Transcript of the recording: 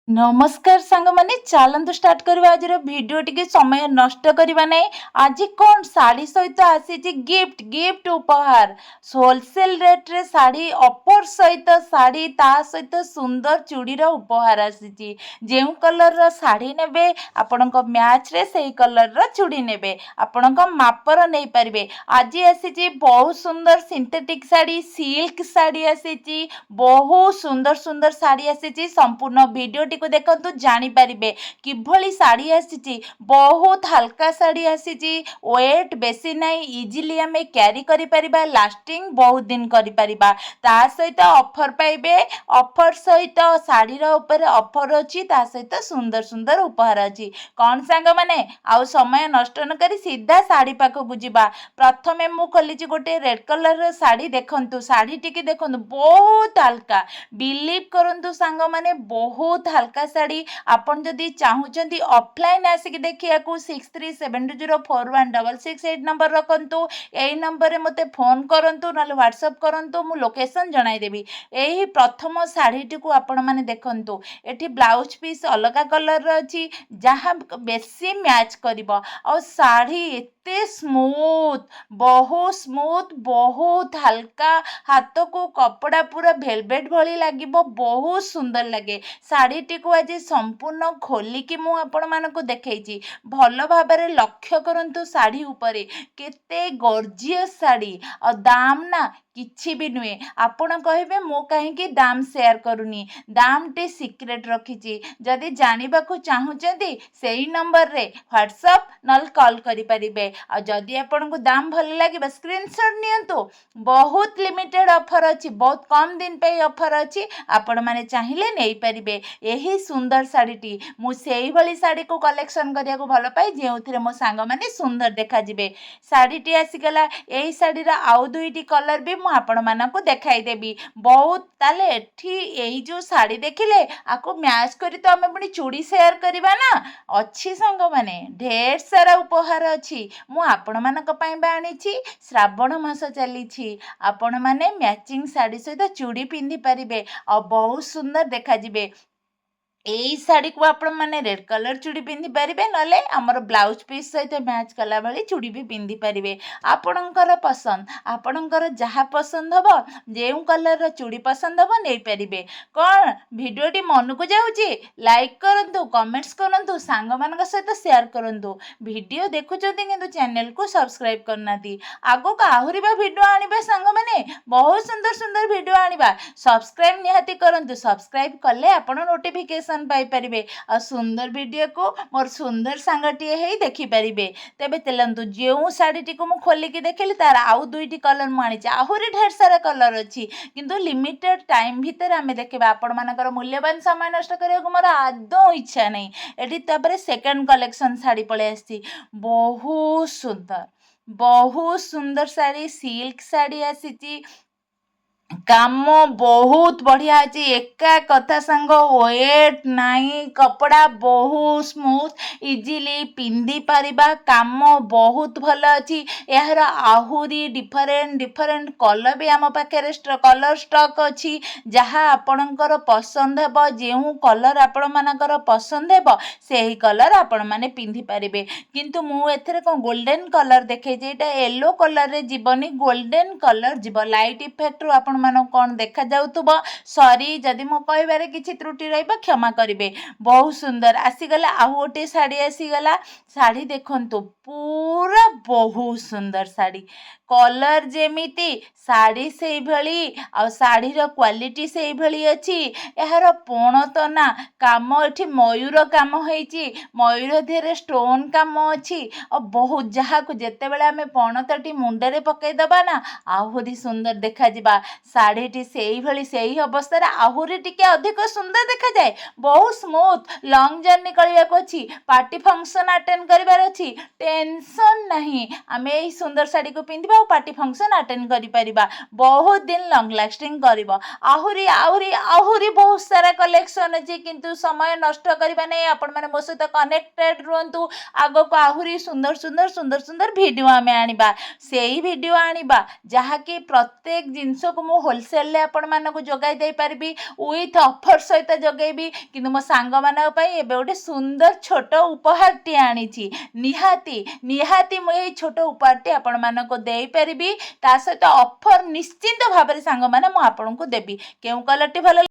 नमस्कार सांग माने चलतु स्टार्ट करवा आज वीडियो टी समय नष्ट करवा नहीं। आज कौन साड़ी सहित आसी गिफ्ट गिफ्ट उपहार होलसेल रेट रे साड़ी ऑफर सहित साड़ी ता सहित सुंदर चूड़ीर उपहार आसी जो कलर रो साड़ी नेबे आपण मैच रे से कलर रो चूड़ी नेबे आपण मापर नहीं पारे। आज आसी बहुत सुंदर सिंथेटिक साड़ी सिल्क साड़ी आसी बहुत सुंदर सुंदर साड़ी आसी संपूर्ण वीडियो को देखंतु जानी पारिबे किभली साड़ी आसी बहुत हल्का साड़ी आसी वेट बेसी नहीं इजिली आमे कैरी करि परिबा लास्टिंग बहुत दिन करि परिबा ता सहित ऑफर पाइबे ऑफर सहित साड़ी रो ऊपर ऑफर अछि ता सहित सुंदर सुंदर उपहार अछि। कौन सांग माने आउ समय नष्ट न करी सीधा साड़ी पाखो बुझिबा। प्रथमे मु खोलिछि गोटे रेड कलर रो साड़ी देखंतु साड़ी टिके देखंतु बहुत हल्का बिलीव करंतु सांग माने बहुत हल्का साड़ी आपन जदि चाहूचंती ऑफलाइन आसिक देखिया को 6372041668 नंबर रखंतु एही नंबर रे मते फोन करंतु नले व्हाट्सएप करंतु मु लोकेशन जणाई देबी। एही प्रथम साड़ी टिकु आपण माने देखंतु एठी ब्लाउज पीस अलगा कलर रो अछि जहां बेसी मैच करिवो और साड़ी एते स्मूथ बहुत हल्का हाथ को कपड़ा पूरा भेलवेट भली लागिबो बहुत सुंदर लगे। साड़ी टिकु आज संपूर्ण खोलिकी मु आपण मानकु देखैछि भल भाबरे लक्ष्य करंतु साड़ी उपरे केते गॉर्जियस साड़ी और दाम ना किछि भी नुए आपण कहबे मो कहीं दाम शेयर करूनी दाम टी सीक्रेट रखिछि जदि जानिबा को चाहूचंती सेही नंबर रे व्हाट्सएप नल कॉल करि परिबे आ जदि आपण को दाम भल लागिबा स्क्रीनशॉट नियंतु बहुत लिमिटेड ऑफर अछि बहुत कम दिन पे ऑफर अछि आपण माने चाहिले नै परिबे। यही सुंदर साड़ीटी मु सेही भली साड़ी को कलेक्शन करिया को भल पाई जेउथिरे मो सांग माने सुंदर देखा जिबे। साड़ीटी आसी गला एही साड़ीरा आउ दुईटी कलर भी मु आपण मानकु देखाई देबी बहुत ताले एठी एही जो साड़ी देखिले आको मैच करी तो हमें पुनी चूड़ी शेयर करबा ना अच्छी सांग माने ढेर सारा उपहार अछि मु आपण मानक पई बाणीछि श्रावण मास चलीछि आपण माने मैचिंग साड़ी सहित चूड़ी पिंधि परिबे और बहुत सुंदर देखा जिबे। एई साड़ी को आपण माने रेड कलर चूड़ी पिंधि पारिबे नले हमर ब्लाउज पीस सहित मैच कला भली चूड़ी भी पिंधि पारिबे आपणकर पसंद आपणकर जहा पसंद हबो जेउ कलर रो चूड़ी पसंद हबो नै पारिबे। कोन वीडियोटी मन को जाउची लाइक करंतु कमेंट्स करंतु सांग मानक सहित शेयर करंतु वीडियो देखुचंती किंतु चैनल को सब्सक्राइब करनाती आगो का आहुरी बा वीडियो आनिबा सांग माने बहुत सुंदर सुंदर वीडियो आनिबा सब्सक्राइब निहाती करंतु सब्सक्राइब कले आपण नोटिफिकेशन पाई परिबे और सुंदर वीडियो को मोर सुंदर सांगटी हे देखि परिबे। तेबे चलंतु जेउ साड़ी टी को मु खोली की देखली तार आउ दुईटी कलर मु आनी आहुरी ढेर सारा कलर अछि किंतु लिमिटेड टाइम भीतर आमे देखबा आपण मानकर मूल्यवान समय नष्ट करिया को मोर आदौ इच्छा नहीं। एठी तबरे सेकंड कलेक्शन साड़ी पळे आसी बहुत सुंदर साड़ी सिल्क साड़ी आसी काम बहुत बढ़िया अछि एका कथा संग वेट नहीं कपड़ा बहुत स्मूथ इजिली पिंधि पारिबा काम बहुत भल अछि यार आहुरी डिफरेंट कलर भी आम पाखे कलर स्टॉक अछि जहा आपणकर पसंद हेबो जेउ कलर आपण मानकर पसंद हेबो सेही कलर आपण माने पिंधि पारिबे किंतु मु एथरे को गोल्डन कलर देखे जे एटा येलो कलर रे जीवनी गोल्डन कलर जीव लाइट इफेक्ट रो आपण मानो कौन देखा जाउतबो सॉरी जदि मो कहबारे किछि त्रुटि रहइबा क्षमा करिवे। बहुत सुंदर आसीगला आउ गोटे साड़ी आसीगला साड़ी देखंतु पूरा बहुत सुंदर साड़ी कलर जेमिति साड़ी से भली आ साड़ी रो क्वालिटी से भली अछि एहार पोण तो ना काम एठी मयूर काम होईची मयूर धेरे स्टोन काम अछि और बहुत जहा को जेते बेले हमें पोण तटी मुंडे रे पकई दबा ना आहुरी सुंदर देखा जिबा साड़ीटी सेही भली सेही अवस्था रे आहुरी टिके अधिक सुंदर देखा जाए बहुत स्मूथ लॉन्ग जर्नी करिया को अछि पार्टी फंक्शन अटेंड करिवार अछि टेंशन नहीं आमे एही सुंदर साड़ी को पिंधिबा ଆଉ ପାର୍ଟି ଫଙ୍କସନ୍ ଆଟେଣ୍ଡ କରିପାରିବା। ବହୁତ ଦିନ ଲଙ୍ଗ ଲାଷ୍ଟିଂ କରିବ। ଆହୁରି ଆହୁରି ଆହୁରି ବହୁତ ସାରା କଲେକ୍ସନ୍ ଅଛି, କିନ୍ତୁ ସମୟ ନଷ୍ଟ କରିବା ନାହିଁ। ଆପଣମାନେ ମୋ ସହିତ କନେକ୍ଟେଡ୍ ରୁହନ୍ତୁ। ଆଗକୁ ଆହୁରି ସୁନ୍ଦର ସୁନ୍ଦର ସୁନ୍ଦର ସୁନ୍ଦର ଭିଡ଼ିଓ ଆମେ ଆଣିବା। ସେଇ ଭିଡ଼ିଓ ଆଣିବା ଯାହାକି ପ୍ରତ୍ୟେକ ଜିନିଷକୁ ମୁଁ ହୋଲସେଲରେ ଆପଣମାନଙ୍କୁ ଯୋଗାଇ ଦେଇପାରିବି, ୱିଥ୍ ଅଫର୍ ସହିତ ଯୋଗାଇବି। କିନ୍ତୁ ମୋ ସାଙ୍ଗମାନଙ୍କ ପାଇଁ ଏବେ ଗୋଟେ ସୁନ୍ଦର ଛୋଟ ଉପହାରଟି ଆଣିଛି। ନିହାତି ନିହାତି ମୁଁ ଏଇ ଛୋଟ ଉପହାରଟି ଆପଣମାନଙ୍କୁ ଦେଇପାରିବି। ତା ସହିତ ଅଫର୍ ନିଶ୍ଚିନ୍ତ ଭାବରେ ସାଙ୍ଗମାନେ ମୁଁ ଆପଣଙ୍କୁ ଦେବି। କେଉଁ କଲର୍ଟି ଭଲ